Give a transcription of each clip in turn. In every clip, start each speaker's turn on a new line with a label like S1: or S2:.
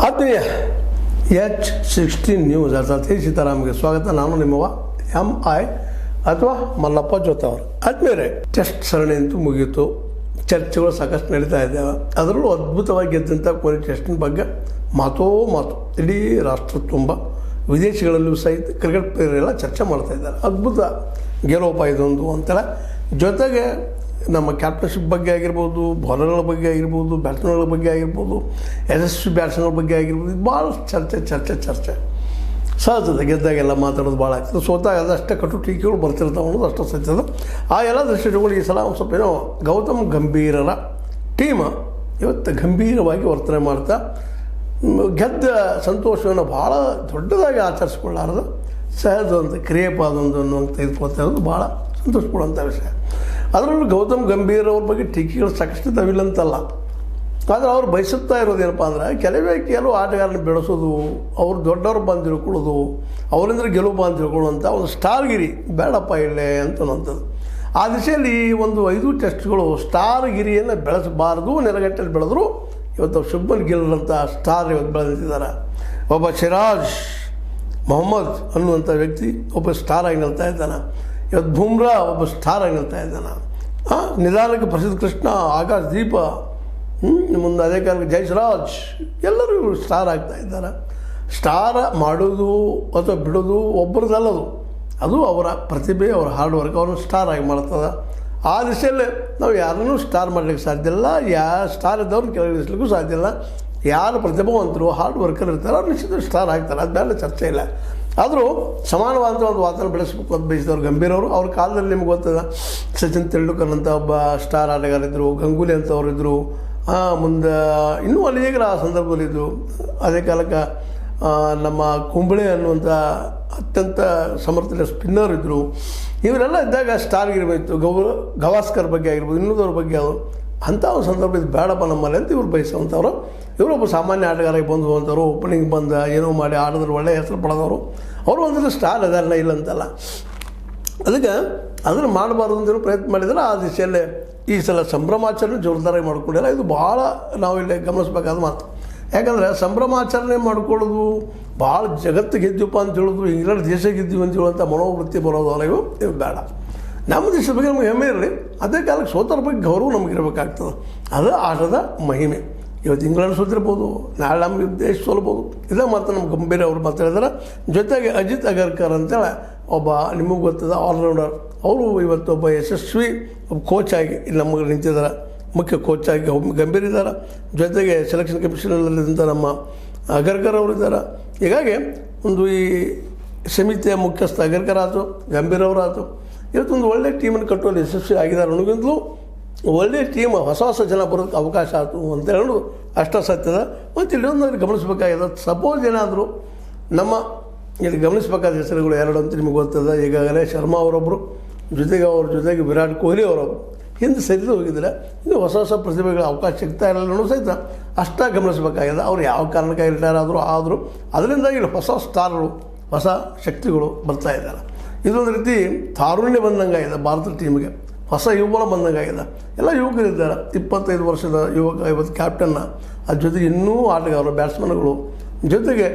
S1: ಆತ್ಮೀಯ H16 news ಅರ್ಥಾತ್ ಸೀತಾರಾಮ್ಗೆ ಸ್ವಾಗತ. ನಾನು ನಿಮ್ಮವ MI ಅಥವಾ ಮಲ್ಲಪ್ಪ ಜೋತವರು. ಆದ್ಮೇಲೆ ಟೆಸ್ಟ್ ಸರಣಿ ಅಂತೂ ಮುಗಿಯಿತು, ಚರ್ಚೆಗಳು ಸಾಕಷ್ಟು ನಡೀತಾ ಇದ್ದಾವೆ. ಅದರಲ್ಲೂ ಅದ್ಭುತವಾಗಿ ಗೆದ್ದಂಥ ಕೊನೆ ಟೆಸ್ಟಿನ ಬಗ್ಗೆ ಮಾತೋ ಮಾತು ಇಡೀ ರಾಷ್ಟ್ರ ತುಂಬ, ವಿದೇಶಗಳಲ್ಲೂ ಸಹಿತ ಕ್ರಿಕೆಟ್ ಪ್ಲೇಯರೆಲ್ಲ ಚರ್ಚೆ ಮಾಡ್ತಾ ಇದ್ದಾರೆ. ಅದ್ಭುತ ಗೆಲುವಪ್ಪ ಇದೊಂದು ಅಂತೇಳಿ. ಜೊತೆಗೆ ನಮ್ಮ ಕ್ಯಾಪ್ಟನ್ಶಿಪ್ ಬಗ್ಗೆ ಆಗಿರ್ಬೋದು, ಬೌಲರ್ಗಳ ಬಗ್ಗೆ ಆಗಿರ್ಬೋದು, ಬ್ಯಾಟ್ಸ್ಮನ್ಗಳ ಬಗ್ಗೆ ಆಗಿರ್ಬೋದು, ಯಶಸ್ವಿ ಬ್ಯಾಟ್ಸ್ಮನ್ಗಳ ಬಗ್ಗೆ ಆಗಿರ್ಬೋದು, ಭಾಳ ಚರ್ಚೆ ಸಹಜದ. ಗೆದ್ದಾಗೆಲ್ಲ ಮಾತಾಡೋದು ಭಾಳ ಆಗ್ತದೆ, ಸೋತಾಗ ಅದಷ್ಟೇ ಕಟು ಟೀಕೆಗಳು ಬರ್ತಿರ್ತಾವೆ ಅನ್ನೋದು ಅಷ್ಟು ಸತ್ಯದ. ಆ ಎಲ್ಲ ದೃಷ್ಟಿಗಳು ಈ ಸಲ ಒಂದು ಸ್ವಲ್ಪ ಏನೋ ಗೌತಮ್ ಗಂಭೀರರ ಟೀಮ್ ಇವತ್ತು ಗಂಭೀರವಾಗಿ ವರ್ತನೆ ಮಾಡ್ತಾ ಗೆದ್ದ ಸಂತೋಷವನ್ನು ಭಾಳ ದೊಡ್ಡದಾಗಿ ಆಚರಿಸ್ಕೊಳ್ಳಾರದು ಸಹಜ ಅಂತ ಕ್ರಿಯೆಪ ಅದೊಂದು ಅನ್ನುವಂಥ ತೆಗೆದುಕೊಳ್ತಾ ಇರೋದು ಭಾಳ ಸಂತೋಷ ಕೊಡುವಂಥ ವಿಷಯ. ಅದರಲ್ಲೂ ಗೌತಮ್ ಗಂಭೀರ್ ಅವ್ರ ಬಗ್ಗೆ ಟೀಕೆಗಳು ಸಾಕಷ್ಟು ಇದ್ದಾವಿಲ್ಲ ಅಂತಲ್ಲ, ಆದರೆ ಅವ್ರು ಬಯಸುತ್ತಾ ಇರೋದೇನಪ್ಪ ಅಂದ್ರೆ ಕೆಲವು ಆಟಗಾರನ ಬೆಳೆಸೋದು, ಅವ್ರು ದೊಡ್ಡವ್ರು ಬಂದು ತಿಳ್ಕೊಳ್ಳೋದು, ಅವರಿಂದ ಗೆಲುವು ಬಂದು ತಿಳ್ಕೊಳ್ಳುವಂಥ ಒಂದು ಸ್ಟಾರ್ಗಿರಿ ಬೇಡಪ್ಪ ಇಲ್ಲೇ ಅಂತನ್ನುವಂಥದ್ದು. ಆ ದಿಶೆಯಲ್ಲಿ ಒಂದು 5 ಟೆಸ್ಟ್ಗಳು ಸ್ಟಾರ್ಗಿರಿಯನ್ನು ಬೆಳೆಸಬಾರ್ದು, ನೆಲಗಟ್ಟಲ್ಲಿ ಬೆಳೆದ್ರು. ಇವತ್ತು ಶುಭ್ಮನ್ ಗಿಲ್ ಅಂತ ಸ್ಟಾರ್ ಇವತ್ತು ಬೆಳೆದಿದ್ದಾರೆ. ಒಬ್ಬ ಸಿರಾಜ್ ಮೊಹಮ್ಮದ್ ಅನ್ನುವಂಥ ವ್ಯಕ್ತಿ ಒಬ್ಬ ಸ್ಟಾರ್ ಆಗಿ ನಿಲ್ತಾ ಇದ್ದಾನೆ. ಇವತ್ತು ಬುಮ್ರಾ ಒಬ್ಬ ಸ್ಟಾರ್ ಆಗಿ ನಿಲ್ತಾ ಇದ್ದಾನೆ. ನಿಧಾನಕ್ಕೆ ಪ್ರಸಿದ್ಧ ಕೃಷ್ಣ, ಆಕಾಶ್ ದೀಪ, ಮುಂದೆ ಅದೇ ಕಾಲಕ್ಕೆ ಜಯಸ್ರಾಜ್ ಎಲ್ಲರೂ ಸ್ಟಾರ್ ಆಗ್ತಾ ಇದ್ದಾರೆ. ಸ್ಟಾರ್ ಮಾಡೋದು ಅಥವಾ ಬಿಡೋದು ಒಬ್ಬರದಲ್ಲದು, ಅದು ಅವರ ಪ್ರತಿಭೆ, ಅವರ ಹಾರ್ಡ್ ವರ್ಕ್ ಅವ್ರನ್ನ ಸ್ಟಾರ್ ಆಗಿ ಮಾಡ್ತದೆ. ಆ ದಿಶೆಯಲ್ಲಿ ನಾವು ಯಾರನ್ನೂ ಸ್ಟಾರ್ ಮಾಡಲಿಕ್ಕೆ ಸಾಧ್ಯ ಇಲ್ಲ, ಸ್ಟಾರ್ ಇದ್ದವ್ರನ್ನ ಕೆಳಗಿಳಿಸ್ಲಿಕ್ಕೂ ಸಾಧ್ಯ ಇಲ್ಲ. ಯಾರು ಪ್ರತಿಭಾವಂತರು ಹಾರ್ಡ್ ವರ್ಕರ್ ಇರ್ತಾರೆ ಅವ್ರು ನಿಶ್ಚಿತ ಸ್ಟಾರ್ ಆಗ್ತಾರೆ, ಅದು ಬೇಡ ಚರ್ಚೆ ಇಲ್ಲ. ಆದರೂ ಸಮಾನವಾದಂಥ ಒಂದು ವಾತಾವರಣ ಬೆಳೆಸಬೇಕು ಅಂತ ಬಯಸಿದವರು ಗಂಭೀರ್ ಅವರು. ಅವ್ರ ಕಾಲದಲ್ಲಿ ನಿಮ್ಗೆ ಗೊತ್ತದ, ಸಚಿನ್ ತೆಂಡೂಲ್ಕರ್ ಅಂತ ಒಬ್ಬ ಸ್ಟಾರ್ ಆಟಗಾರಿದ್ದರು, ಗಂಗೂಲಿ ಅಂತವ್ರಿದ್ದರು, ಮುಂದೆ ಇನ್ನೂ ಅನೇಕರ ಆ ಸಂದರ್ಭದಲ್ಲಿದ್ದರು. ಅದೇ ಕಾಲಕ್ಕೆ ನಮ್ಮ ಕುಂಬಳೆ ಅನ್ನುವಂಥ ಅತ್ಯಂತ ಸಮರ್ಥ ಸ್ಪಿನ್ನರ್ ಇದ್ದರು. ಇವರೆಲ್ಲ ಇದ್ದಾಗ ಸ್ಟಾರ್ಗಿರ್ಬೇಕು. ಗವಾಸ್ಕರ್ ಬಗ್ಗೆ ಆಗಿರ್ಬೋದು, ಇನ್ನೂದವ್ರ ಬಗ್ಗೆ ಅದು ಅಂಥ ಒಂದು ಸಂದರ್ಭದಲ್ಲಿ ಬೇಡಪ್ಪ ನಮ್ಮಲ್ಲಿ ಅಂತ ಇವ್ರು ಬಯಸುವಂಥವ್ರು. ಇವರೊಬ್ಬ ಸಾಮಾನ್ಯ ಆಟಗಾರರಿಗೆ ಬಂದು ಅಂಥವ್ರು, ಓಪನಿಂಗ್ ಬಂದ ಏನೋ ಮಾಡಿ ಆಡಿದ್ರೆ ಒಳ್ಳೆಯ ಹೆಸರು ಪಡೆದವರು. ಅವರು ಒಂದಿನ ಸ್ಟಾರ್ ಅದಲ್ಲ ಇಲ್ಲ ಅಂತಲ್ಲ, ಅದಕ್ಕೆ ಅದನ್ನು ಮಾಡಬಾರ್ದು ಅಂತೇಳಿ ಪ್ರಯತ್ನ ಮಾಡಿದರೆ ಆ ದಿಶೆಯಲ್ಲೇ ಈ ಸಲ ಸಂಭ್ರಮಾಚರಣೆ ಜೋರ್ದಾರಾಗಿ ಮಾಡ್ಕೊಂಡಿಲ್ಲ. ಇದು ಭಾಳ ನಾವಿಲ್ಲಿ ಗಮನಿಸ್ಬೇಕಾದ ಮಾತು. ಯಾಕಂದರೆ ಸಂಭ್ರಮಾಚರಣೆ ಮಾಡ್ಕೊಳ್ಳೋದು ಭಾಳ ಜಗತ್ತು ಗೆದ್ದೀವಪ್ಪ ಅಂತ ಹೇಳೋದು, ಇಂಗ್ಲೆಂಡ್ ದೇಶ ಗೆದ್ದೀವಿ ಅಂತ ಹೇಳುವಂಥ ಮನೋವೃತ್ತಿ ಬರೋದು ಅಲ್ಲ, ಇವು ಬೇಡ. ನಮ್ಮ ದೇಶದ ಬಗ್ಗೆ ನಮಗೆ ಹೆಮ್ಮೆ ಇರಲಿ, ಅದೇ ಕಾಲಕ್ಕೆ ಸೋತರ ಬಗ್ಗೆ ಗೌರವ ನಮಗಿರಬೇಕಾಗ್ತದೆ. ಅದು ಆಟದ ಮಹಿಮೆ. ಇವತ್ತು ಇಂಗ್ಲೆಂಡ್ ಸೋತಿರ್ಬೋದು, ನಾಳೆ ನಮ್ಮ ದೇಶ ಸೋಲ್ಬೋದು. ಇದೇ ಮಾತು ನಮ್ಮ ಗಂಭೀರ ಅವರು ಮಾತಾಡಿದಾರೆ. ಜೊತೆಗೆ ಅಜಿತ್ ಅಗರ್ಕರ್ ಅಂತೇಳಿ ಒಬ್ಬ ನಿಮಗೆ ಗೊತ್ತದ ಆಲ್ರೌಂಡರ್, ಅವರು ಇವತ್ತು ಒಬ್ಬ ಯಶಸ್ವಿ ಒಬ್ಬ ಕೋಚ್ ಆಗಿ ಇಲ್ಲಿ ನಮಗೆ ನಿಂತಿದ್ದಾರೆ, ಮುಖ್ಯ ಕೋಚ್ ಆಗಿ ಗಂಭೀರ್ ಇದ್ದಾರೆ. ಜೊತೆಗೆ ಸೆಲೆಕ್ಷನ್ ಕಮಿಷನಲ್ಲಿದ್ದಂಥ ನಮ್ಮ ಅಗರ್ಕರ್ ಅವರು ಇದ್ದಾರೆ. ಹೀಗಾಗಿ ಒಂದು ಈ ಸಮಿತಿಯ ಮುಖ್ಯಸ್ಥ ಅಗರ್ಕರ್ ಆಯಿತು, ಗಂಭೀರ್ ಅವರಾಯಿತು. ಇವತ್ತೊಂದು ಒಳ್ಳೆಯ ಟೀಮನ್ನು ಕಟ್ಟುವಲ್ಲಿ ಯಶಸ್ವಿ ಆಗಿದ್ದಾರೆ ಅನ್ನೋಕ್ಕಿಂತಲೂ ಒಳ್ಳೆಯ ಟೀಮ್ ಹೊಸ ಜನ ಬರೋದಕ್ಕೆ ಅವಕಾಶ ಆಯಿತು ಅಂತ ಹೇಳೋದು ಅಷ್ಟ ಸತ್ಯದ. ಮತ್ತು ಇಲ್ಲೊಂದು ಗಮನಿಸಬೇಕಾಗಿದೆ, ಸಪೋಸ್ ಏನಾದರೂ ನಮ್ಮ ಇಲ್ಲಿ ಗಮನಿಸಬೇಕಾದ ಹೆಸರುಗಳು 2 ಅಂತ ನಿಮಗೆ ಗೊತ್ತದ. ಈಗಾಗಲೇ ಶರ್ಮಾ ಅವರೊಬ್ಬರು, ಅವ್ರ ಜೊತೆಗೆ ವಿರಾಟ್ ಕೊಹ್ಲಿ ಅವರೊಬ್ಬರು ಹಿಂದೆ ಸರಿದು ಹೋಗಿದ್ದಾರೆ. ಇನ್ನು ಹೊಸ ಪ್ರತಿಭೆಗಳ ಅವಕಾಶ ಸಿಗ್ತಾ ಇರಲಿಲ್ಲ ಅನ್ನೋ ಸಹಿತ ಅಷ್ಟ ಗಮನಿಸಬೇಕಾಗಿದೆ. ಅವ್ರು ಯಾವ ಕಾರಣಕ್ಕಾಗಿ ರಿಟೈರ್ ಆದರೂ ಅದರಿಂದಾಗಿ ಇಲ್ಲಿ ಹೊಸ ಸ್ಟಾರ್ಗಳು, ಹೊಸ ಶಕ್ತಿಗಳು ಬರ್ತಾ ಇದ್ದಾರೆ. ಇದೊಂದು ರೀತಿ ತಾರುಣ್ಯ ಬಂದಂಗಾಗಿದೆ ಭಾರತ ಟೀಮ್ಗೆ, ಹೊಸ ಯುವಕರು ಬಂದಂಗಾಗಿದೆ. ಎಲ್ಲ ಯುವಕರಿದ್ದಾರೆ, 25 ವರ್ಷದ ಯುವಕ ಇವತ್ತು ಕ್ಯಾಪ್ಟನ್ನ, ಅದ್ರ ಜೊತೆಗೆ ಇನ್ನೂ ಆಟಗಾರರು, ಬ್ಯಾಟ್ಸ್ಮನ್ಗಳು, ಜೊತೆಗೆ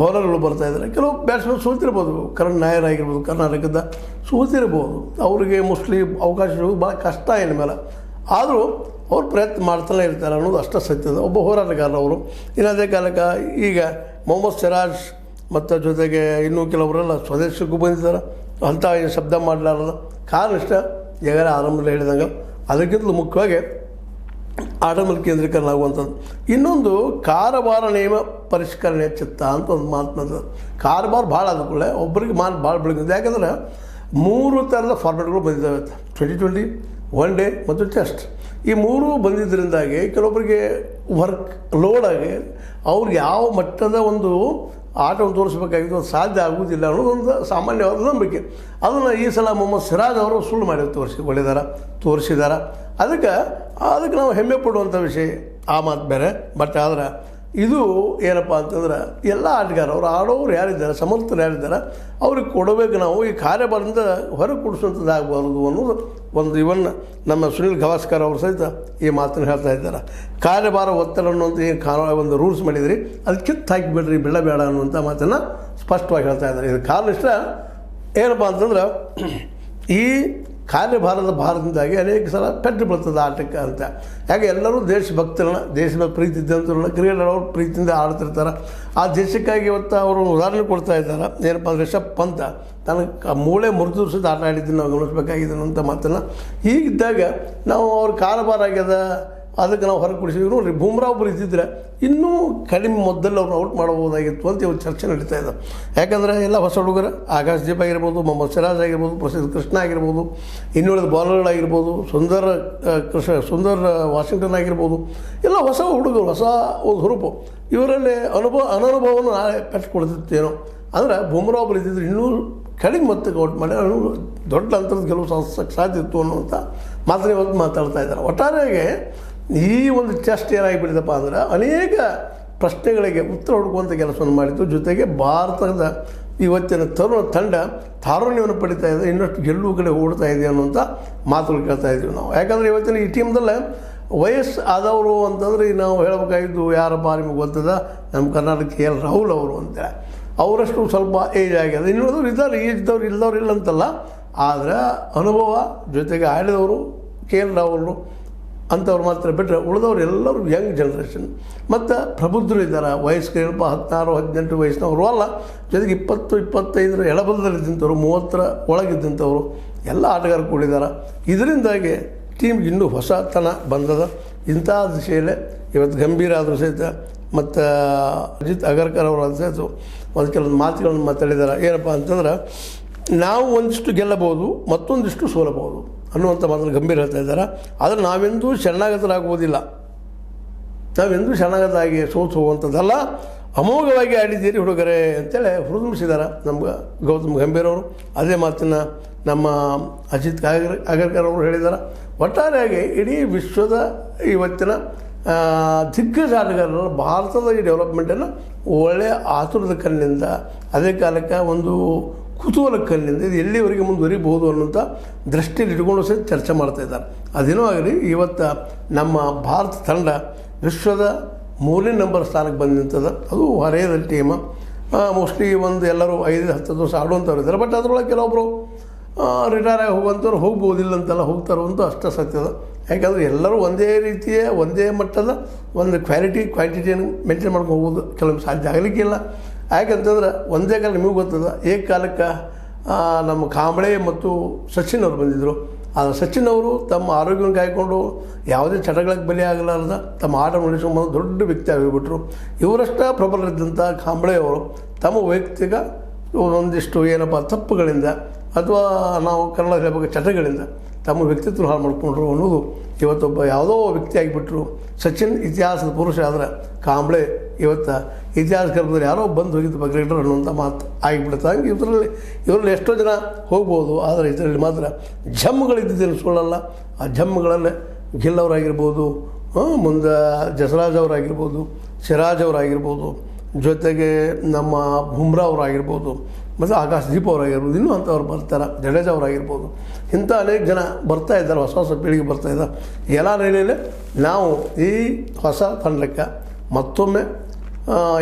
S1: ಬೌಲರ್ಗಳು ಬರ್ತಾಯಿದ್ದಾರೆ. ಕೆಲವು ಬ್ಯಾಟ್ಸ್ಮನ್ ಸೋತಿರ್ಬೋದು, ಕರಣ್ ನಾಯರ್ ಆಗಿರ್ಬೋದು, ಕರ್ನಾಟಕದ ಸೋತಿರ್ಬೋದು. ಅವರಿಗೆ ಮೋಸ್ಟ್ಲಿ ಅವಕಾಶ ಸಿಗೋದು ಭಾಳ ಕಷ್ಟ ಏನ ಮೇಲೆ, ಆದರೂ ಅವ್ರು ಪ್ರಯತ್ನ ಮಾಡ್ತಾನೆ ಇರ್ತಾರೆ ಅನ್ನೋದು ಅಷ್ಟೇ ಸತ್ಯದ. ಒಬ್ಬ ಹೋರಾಟಗಾರರು ಅವರು. ಇನ್ನು ಅದೇ ಕಾಲಕ್ಕೆ ಈಗ ಮೊಹಮ್ಮದ್ ಸಿರಾಜ್ ಮತ್ತು ಜೊತೆಗೆ ಇನ್ನೂ ಕೆಲವರೆಲ್ಲ ಸ್ವದೇಶಕ್ಕೂ ಬಂದಿದ್ದಾರೆ. ಅಂಥ ಏನು ಶಬ್ದ ಮಾಡಲಾರದು ಕಾರಣ ಇಷ್ಟ ಈಗಾಗಲೇ ಆರಂಭದಲ್ಲಿ ಹೇಳಿದಂಗೆ. ಅದಕ್ಕಿಂತಲೂ ಮುಖ್ಯವಾಗಿ ಆಟದಲ್ಲಿ ಕೇಂದ್ರೀಕರಣ ಆಗುವಂಥದ್ದು. ಇನ್ನೊಂದು ಕಾರವಾರ ನಿಯಮ ಪರಿಷ್ಕರಣೆ ಚಿತ್ತ ಅಂತ ಒಂದು ಮಾತನಾಡ್ತದೆ. ಕಾರವಾರ ಭಾಳ ಆದಕೊಳ್ಳೆ ಒಬ್ಬರಿಗೆ ಭಾಳ ಬೆಳಗಿದೆ. ಯಾಕಂದರೆ 3 ಥರದ ಫಾರ್ಮೆಟ್ಗಳು ಬಂದಿದ್ದಾವೆ. 2020, 1 ಡೇ ಮತ್ತು ಟೆಸ್ಟ್. ಈ 3 ಬಂದಿದ್ದರಿಂದಾಗಿ ಕೆಲವೊಬ್ಬರಿಗೆ ವರ್ಕ್ ಲೋಡಾಗಿ ಅವ್ರಿಗೆ ಯಾವ ಮಟ್ಟದ ಒಂದು ಆಟವನ್ನು ತೋರಿಸ್ಬೇಕಾಗಿದ್ದು ಅದು ಸಾಧ್ಯ ಆಗುವುದಿಲ್ಲ ಅನ್ನೋದೊಂದು ಸಾಮಾನ್ಯವಾದ ನಂಬಿಕೆ. ಅದನ್ನು ಈ ಸಲ ಮೊಹಮ್ಮದ್ ಸಿರಾಜ್ ಅವರು ಸುಳ್ಳು ಮಾಡಿ ತೋರಿಸಿದ್ದಾರೆ. ಅದಕ್ಕೆ ನಾವು ಹೆಮ್ಮೆ ಪಡುವಂಥ ವಿಷಯ, ಆ ಮಾತು ಬೇರೆ. ಬಟ್ ಆದರೆ ಇದು ಏನಪ್ಪ ಅಂತಂದ್ರೆ ಎಲ್ಲ ಆಟಗಾರ ಅವ್ರು ಆಡೋರು ಯಾರಿದ್ದಾರೆ, ಸಮರ್ಥರು ಯಾರಿದ್ದಾರೆ, ಅವ್ರಿಗೆ ಕೊಡಬೇಕು. ನಾವು ಈ ಕಾರ್ಯಭಾರದಿಂದ ಹೊರಗೆ ಕೊಡಿಸುವಂಥದ್ದಾಗಬಾರ್ದು ಅನ್ನೋದು ಒಂದು ಇವನ್ ನಮ್ಮ ಸುನಿಲ್ ಗವಾಸ್ಕರ್ ಅವರು ಸಹಿತ ಈ ಮಾತನ್ನು ಹೇಳ್ತಾ ಇದ್ದಾರೆ. ಕಾರ್ಯಭಾರ ಒತ್ತಡ ಅನ್ನುವಂಥ ಏನು ಒಂದು ರೂಲ್ಸ್ ಮಾಡಿದ್ರಿ, ಅದು ಕಿತ್ತು ಹಾಕಿಬಿಡ್ರಿ, ಬಿಡಬೇಡ ಅನ್ನುವಂಥ ಮಾತನ್ನು ಸ್ಪಷ್ಟವಾಗಿ ಹೇಳ್ತಾ ಇದ್ದಾರೆ. ಇದು ಕಾರಣ ಇಷ್ಟ ಏನಪ್ಪ ಅಂತಂದ್ರೆ ಈ ಕಾರ್ಯಭಾರದ ಭಾರದಿಂದಾಗಿ ಅನೇಕ ಸಲ ಪೆಟ್ಟು ಬೀಳ್ತದೆ ಆಟಕ್ಕೆ ಅಂತ. ಯಾಕೆ ಎಲ್ಲರೂ ದೇಶಭಕ್ತರನ್ನ, ದೇಶದ ಪ್ರೀತಿ ಇದ್ದಂಥವ್ರನ್ನ, ಕ್ರಿಕೆಟ್ ಆಡೋರು ಪ್ರೀತಿಯಿಂದ ಆಡ್ತಿರ್ತಾರೆ. ಆ ದೇಶಕ್ಕಾಗಿ ಇವತ್ತು ಅವರು ಉದಾಹರಣೆ ಕೊಡ್ತಾ ಇದ್ದಾರೆ. ಏನಪ್ಪ ಅಂದರೆ ರಿಷಬ್ ಪಂತ್ ತನಗೆ ಮೂಳೆ ಮುರಿದು ಸಹಿತ ಆಟ ಆಡಿದ್ದನ್ನು ನಾವು ಗಮನಿಸಬೇಕಾಗಿದೆ ಅಂತ ಮಾತನ್ನು. ಹೀಗಿದ್ದಾಗ ನಾವು ಅವ್ರ ಕಾರ್ಯಭಾರ ಆಗ್ಯದ, ಅದಕ್ಕೆ ನಾವು ಹೊರಗೆ ಕೊಡಿಸಿದ್ವಿ. ನೋಡಿರಿ, ಬೂಮ್ರಾ ಒಬ್ಬರು ಇದ್ದಿದ್ರೆ ಇನ್ನೂ ಕಡಿಮೆ ಮೊದಲು ಅವ್ರನ್ನ ಔಟ್ ಮಾಡಬಹುದಾಗಿತ್ತು ಅಂತ ಇವತ್ತು ಚರ್ಚೆ ನಡೀತಾ ಇದೆ. ಯಾಕಂದರೆ ಎಲ್ಲ ಹೊಸ ಹುಡುಗರು, ಆಕಾಶ್ ದೀಪ್ ಆಗಿರ್ಬೋದು, ಮೊಹಮ್ಮದ್ ಸಿರಾಜ್ ಆಗಿರ್ಬೋದು, ಪ್ರಸಿದ್ಧ ಕೃಷ್ಣ ಆಗಿರ್ಬೋದು, ಇನ್ನುಳಿದ ಬಾಲರ್ಗಳಾಗಿರ್ಬೋದು, ಸುಂದರ್ ವಾಷಿಂಗ್ಟನ್ ಆಗಿರ್ಬೋದು, ಎಲ್ಲ ಹೊಸ ಹುಡುಗರು, ಹೊಸ ಒಂದು ಹುರುಪು. ಇವರಲ್ಲಿ ಅನನುಭವವನ್ನು ನಾಳೆ ಪೆಟ್ಟು ಕೊಡ್ತಿತ್ತೇನೋ. ಅಂದರೆ ಬೂಮ್ರಾ ಒಬ್ಬರು ಇದ್ದಿದ್ರೆ ಇನ್ನೂ ಕಡಿಮೆ ಮೊತ್ತಕ್ಕೆ ಔಟ್ ಮಾಡಿ ದೊಡ್ಡ ಅಂತರದ ಗೆಲುವು ಸಾಧ್ಯ ಇತ್ತು ಅನ್ನುವಂಥ ಮಾತನ್ನು ಇವತ್ತು ಮಾತಾಡ್ತಾ ಇದ್ದಾರೆ. ಒಟ್ಟಾರೆಯಾಗಿ ಈ ಒಂದು ಟೆಸ್ಟ್ ಏನಾಗಿಬಿಟ್ಟಿದಪ್ಪ ಅಂದ್ರೆ ಅನೇಕ ಪ್ರಶ್ನೆಗಳಿಗೆ ಉತ್ತರ ಹುಡುಕುವಂಥ ಕೆಲಸವನ್ನು ಮಾಡಿದ್ದು. ಜೊತೆಗೆ ಭಾರತದ ಇವತ್ತಿನ ತರುಣ ತಂಡ ತಾರುಣ್ಯವನ್ನು ಪಡಿತಾ ಇದೆ, ಇನ್ನಷ್ಟು ಗೆಲ್ಲುವ ಕಡೆ ಓಡ್ತಾ ಇದೆ ಅನ್ನುವಂಥ ಮಾತುಗಳು ಕೇಳ್ತಾ ಇದ್ದೀವಿ ನಾವು. ಯಾಕಂದರೆ ಇವತ್ತಿನ ಈ ಟೀಮ್ದಲ್ಲೇ ವಯಸ್ಸು ಆದವರು ಅಂತಂದ್ರೆ ನಾವು ಹೇಳಬೇಕಾಗಿದ್ದು ಯಾರಪ್ಪ ನಿಮಗೆ ಗೊತ್ತದ, ನಮ್ಮ ಕರ್ನಾಟಕ KL ರಾಹುಲ್ ಅವರು ಅಂತೇಳಿ. ಅವರಷ್ಟು ಸ್ವಲ್ಪ ಏಜ್ ಆಗ್ಯದ. ಇನ್ನುಳಿದವ್ರು ಇದ್ದಾರೆ, ಏಜ್ದವ್ರು ಇಲ್ಲದವ್ರು ಇಲ್ಲ ಅಂತಲ್ಲ, ಆದರೆ ಅನುಭವ ಜೊತೆಗೆ ಆಡಿದವರು KL ರಾಹುಲ್ ಅಂಥವ್ರು ಮಾತ್ರ ಬಿಟ್ಟರೆ ಉಳಿದವ್ರು ಎಲ್ಲರೂ ಯಂಗ್ ಜನ್ರೇಷನ್ ಮತ್ತು ಪ್ರಬುದ್ಧರು ಇದ್ದಾರೆ. ವಯಸ್ಸಿಗೆ 16-18 ವಯಸ್ಸಿನವರು ಅಲ್ಲ, ಜೊತೆಗೆ 20-25 ಎಡಬಲದಲ್ಲಿದ್ದಂಥವ್ರು, 30 ಒಳಗಿದ್ದಂಥವ್ರು ಎಲ್ಲ ಆಟಗಾರರು ಕೂಡಿದ್ದಾರೆ. ಇದರಿಂದಾಗಿ ಟೀಮ್ಗೆ ಇನ್ನೂ ಹೊಸತನ ಬಂದದ. ಇಂಥ ದಿಶೆಯಲ್ಲೇ ಇವತ್ತು ಗಂಭೀರ ಆದರೂ ಸಹಿತ ಮತ್ತು ಅಜಿತ್ ಅಗರ್ಕರ್ ಅವರ ಸಹಿತ ಒಂದು ಕೆಲವೊಂದು ಮಾತುಗಳನ್ನು ಮಾತಾಡಿದ್ದಾರೆ. ಏನಪ್ಪ ಅಂತಂದ್ರೆ ನಾವು ಒಂದಿಷ್ಟು ಗೆಲ್ಲಬಹುದು, ಮತ್ತೊಂದಿಷ್ಟು ಸೋಲಬಹುದು ಅನ್ನುವಂಥ ಮಾತನ್ನು ಗಂಭೀರ ಹೇಳ್ತಾ ಇದ್ದಾರೆ. ಆದರೆ ನಾವೆಂದೂ ಶರಣಾಗತರಾಗುವುದಿಲ್ಲ, ನಾವೆಂದೂ ಶರಣಾಗತರಾಗಿ ಸೋತು ಹೋಗುವಂಥದ್ದಲ್ಲ, ಅಮೋಘವಾಗಿ ಆಡಿದ್ದೀರಿ ಹುಡುಗರೇ ಅಂತೇಳಿ ಹುರಿದುಂಬಿಸಿದ್ದಾರೆ ನಮ್ಗೆ ಗೌತಮ್ ಗಂಭೀರ್ ಅವರು. ಅದೇ ಮಾತನ್ನು ನಮ್ಮ ಅಜಿತ್ ಅಗರ್ಕರ್ ಅವರು ಹೇಳಿದ್ದಾರೆ. ಒಟ್ಟಾರೆಯಾಗಿ ಇಡೀ ವಿಶ್ವದ ಇವತ್ತಿನ ದಿಗ್ಗಜ ಆಟಗಾರರು ಭಾರತದ ಈ ಡೆವಲಪ್ಮೆಂಟನ್ನು ಒಳ್ಳೆಯ ಆತುರದ ಕಣ್ಣಿಂದ, ಅದೇ ಕಾಲಕ್ಕೆ ಒಂದು ಕುತೂಹಲ ಕಣ್ಣಿಂದ ಇದು ಎಲ್ಲಿವರೆಗೆ ಮುಂದುವರಿಬಹುದು ಅನ್ನೋಂಥ ದೃಷ್ಟಿಯಲ್ಲಿ ಇಟ್ಕೊಂಡು ಸಹಿತ ಚರ್ಚೆ ಮಾಡ್ತಾ ಇದ್ದಾರೆ. ಅದೇನೋ ಆಗಲಿ, ಇವತ್ತು ನಮ್ಮ ಭಾರತ ತಂಡ ವಿಶ್ವದ 3ನೇ ನಂಬರ್ ಸ್ಥಾನಕ್ಕೆ ಬಂದು ನಿಂತದ. ಅದು ಹೊರೆಯದ ಟೀಮ್. ಮೋಸ್ಟ್ಲಿ ಒಂದು ಎಲ್ಲರೂ 5-10 ವರ್ಷ ಆಡುವಂಥವ್ರು ಇದ್ದಾರೆ. ಬಟ್ ಅದರೊಳಗೆ ಕೆಲವೊಬ್ಬರು ರಿಟೈರ್ ಆಗಿ ಹೋಗುವಂಥವ್ರು ಹೋಗ್ಬೋದಿಲ್ಲ ಅಂತೆಲ್ಲ ಹೋಗ್ತಾರೋ ಅಂತೂ ಅಷ್ಟೇ ಸತ್ಯದ. ಯಾಕಂದರೆ ಎಲ್ಲರೂ ಒಂದೇ ರೀತಿಯ ಒಂದೇ ಮಟ್ಟದ ಒಂದು ಕ್ವಾಂಟಿಟಿಯನ್ನು ಮೇಂಟೈನ್ ಮಾಡ್ಕೊಂಡು ಹೋಗೋದು ಕೆಲವೊಮ್ಮೆ ಸಾಧ್ಯ ಆಗಲಿಕ್ಕಿಲ್ಲ. ಯಾಕಂತಂದ್ರೆ ಒಂದೇ ಕಾಲ ನಿಮಗೆ ಗೊತ್ತದ, ಏಕಕಾಲಕ್ಕೆ ನಮ್ಮ ಕಾಂಬ್ಳೆ ಮತ್ತು ಸಚಿನ್ ಅವರು ಬಂದಿದ್ದರು. ಆದರೆ ಸಚಿನ್ ಅವರು ತಮ್ಮ ಆರೋಗ್ಯವನ್ನು ಕಾಯ್ಕೊಂಡು ಯಾವುದೇ ಚಟಗಳಿಗೆ ಬಲಿ ಆಗಲಾರ್ದ ತಮ್ಮ ಆಟ ನಡೆಸ್ಕೊಂಡು ದೊಡ್ಡ ವ್ಯಕ್ತಿ ಆಗಿಬಿಟ್ರು. ಇವರಷ್ಟ ಪ್ರಬಲರಿದ್ದಂಥ ಕಾಂಬ್ಳೆ ಅವರು ತಮ್ಮ ವೈಯಕ್ತಿಕ ಒಂದಿಷ್ಟು ಏನಪ್ಪ ತಪ್ಪುಗಳಿಂದ ಅಥವಾ ನಾವು ಕನ್ನಡ ಹೇಳಬೇಕು ಚಟಗಳಿಂದ ತಮ್ಮ ವ್ಯಕ್ತಿತ್ವ ಹಾಳು ಮಾಡಿಕೊಂಡ್ರು ಅನ್ನೋದು ಇವತ್ತೊಬ್ಬ ಯಾವುದೋ ವ್ಯಕ್ತಿ ಆಗಿಬಿಟ್ರು. ಸಚಿನ್ ಇತಿಹಾಸದ ಪುರುಷ ಆದರೆ ಕಾಂಬ್ಳೆ ಇವತ್ತು ಇತಿಹಾಸ ಗರ್ಭದಲ್ಲಿ ಯಾರೋ ಬಂದು ಹೋಗಿದ್ದು ಕ್ರಿಕೆಟರ್ ಅನ್ನುವಂಥ ಮಾತು ಆಗಿಬಿಡುತ್ತೆ. ಹಂಗೆ ಇವರಲ್ಲಿ ಎಷ್ಟೋ ಜನ ಹೋಗ್ಬೋದು, ಆದರೆ ಇದರಲ್ಲಿ ಮಾತ್ರ ಜಮ್ಮುಗಳಿದ್ದೇನು ಸುಳ್ಳಲ್ಲ. ಆ ಜಮ್ಮುಗಳಲ್ಲಿ ಗಿಲ್ ಅವರಾಗಿರ್ಬೋದು, ಮುಂದೆ ಜಸರಾಜ್ ಅವರಾಗಿರ್ಬೋದು, ಸಿರಾಜ್ ಅವರಾಗಿರ್ಬೋದು, ಜೊತೆಗೆ ನಮ್ಮ ಬುಮ್ರಾ ಅವರಾಗಿರ್ಬೋದು, ಮತ್ತು ಆಕಾಶ್ ದೀಪ್ ಅವರಾಗಿರ್ಬೋದು, ಇನ್ನೂ ಅಂಥವ್ರು ಬರ್ತಾರೆ, ಜಡೇಜಾ ಅವರಾಗಿರ್ಬೋದು. ಇಂಥ ಅನೇಕ ಜನ ಬರ್ತಾ ಇದ್ದಾರೆ, ಹೊಸ ಪೀಳಿಗೆ ಬರ್ತಾ ಇದ್ದಾರೆ. ಎಲ್ಲ ನೆಲೆಯಲ್ಲಿ ನಾವು ಈ ಹೊಸ ತಂಡಕ್ಕೆ ಮತ್ತೊಮ್ಮೆ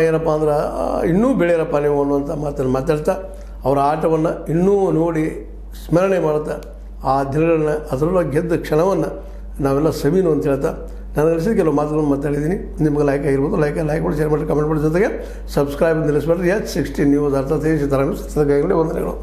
S1: ಏನಪ್ಪ ಅಂದ್ರೆ ಇನ್ನೂ ಬೆಳೆಯರಪ್ಪ ನೀವು ಅನ್ನುವಂಥ ಮಾತನ್ನು ಮಾತಾಡ್ತಾ ಅವರ ಆಟವನ್ನು ಇನ್ನೂ ನೋಡಿ ಸ್ಮರಣೆ ಮಾಡ್ತಾ ಆ ದಿನಗಳನ್ನ ಅದರೊಳಗೆ ಗೆದ್ದ ಕ್ಷಣವನ್ನು ನಾವೆಲ್ಲ ಸವಿನು ಅಂತ ಹೇಳ್ತಾ ನಾನು ಅನಿಸಿದ ಕೆಲವು ಮಾತುಗಳನ್ನು ಮಾತಾಡಿದ್ದೀನಿ. ನಿಮಗೆ ಲೈಕ್ ಆಗಿರ್ಬೋದು, ಲೈಕ್ ಮಾಡಿ, ಶೇರ್ ಮಾಡಿ, ಕಮೆಂಟ್ ಮಾಡಿ, ಜೊತೆಗೆ ಸಬ್ಸ್ಕ್ರೈಬ್ ನಿಲ್ಲಿಸಬೇಡ್ರಿ. H16 ನ್ಯೂಸ್ ಅರ್ಥಾತ್ ವಂದನೆಗಳು.